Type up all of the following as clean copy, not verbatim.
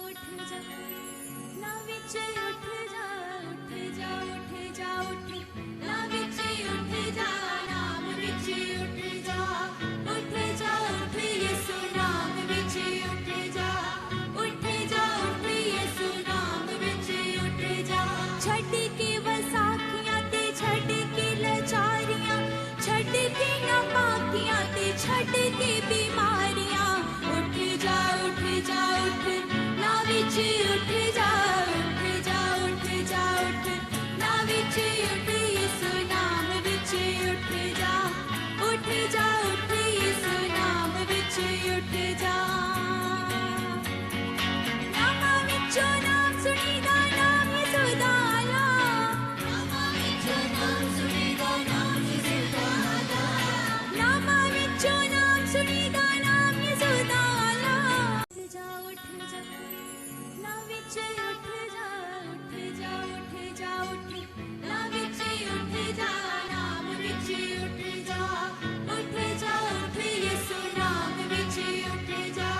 उठ जा ना विच उठ जा उठ जा उठ जा उठ ना विच उठ जा नाम विच उठ जा उठ जा उठ यीशु नाम विच उठ जा उठ जा उठ यीशु नाम विच उठ जा छड्ड के वसाखियां ते छड्ड के लाचारियां छड्ड के नापाकियां ते छड्ड के बीमारियां उठ जा उठ जा उठ ना विच उठ जा उठ जा उठ जा उठ ना विच उठ यीशु नाम विच उठ जा उठ जा उठ यीशु नाम विच उठ जा नामां विचों नाम सुणीदा नाम यीशु दा आला नामां विचों नाम सुणीदा नाम यीशु दा आला नामां विचों नाम सुणीदा नाम यीशु दा आला उठ जा ना विच उठ जा उठ जा उठ जा उठ ना विच उठ जा नाम विच उठ जा उठ जा उठ यीशु नाम विच उठ जा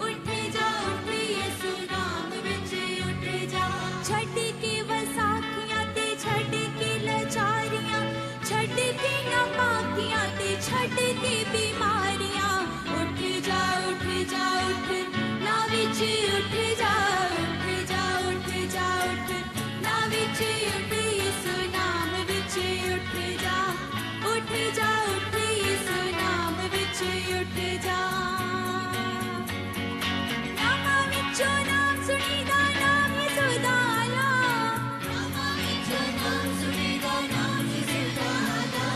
उठ जा उठ यीशु नाम विच उठ जा छड्ड के वसाखियां ते छड्ड के लाचारियां छड्ड के नापाकियां ते छड्ड के बीमारियां उठ जा उठ जा उठ ना विच उठ जा उठ जा उठ जा उठ ना विच उठ यीशु नाम विच उठ जा उठ जा उठ यीशु नाम विच उठ जा नामां विचों नाम सुणीदा नाम यीशु दा आला नामां विचों नाम सुणीदा नाम यीशु दा आला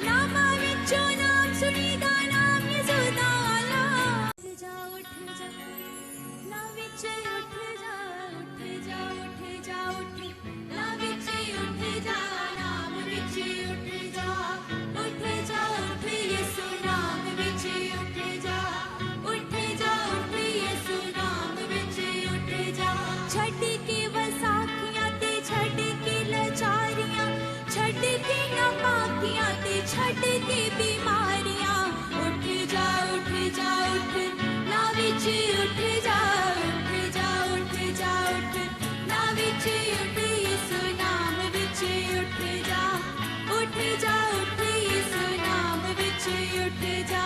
नामां विचों नाम सुणीदा नाम यीशु दा आला उठ जा ना विच उठ जा उठ जा उठ जा उठ ना विच उठ जा नाम विच उठ जा उठ जा उठ यीशु नाम विच उठ जा उठ जा उठ यीशु नाम विच उठ जा छड्ड के वसाखियां ते छड्ड के लाचारियां छड्ड के नापाकियां ते छड्ड के बीमारियां उठ जा उठ जा उठ ना विच उठ जा उठ जा उठ जा उठ ना विच उठ यीशु नाम विच उठ जा उठ जा उठ यीशु नाम विच उठ जा।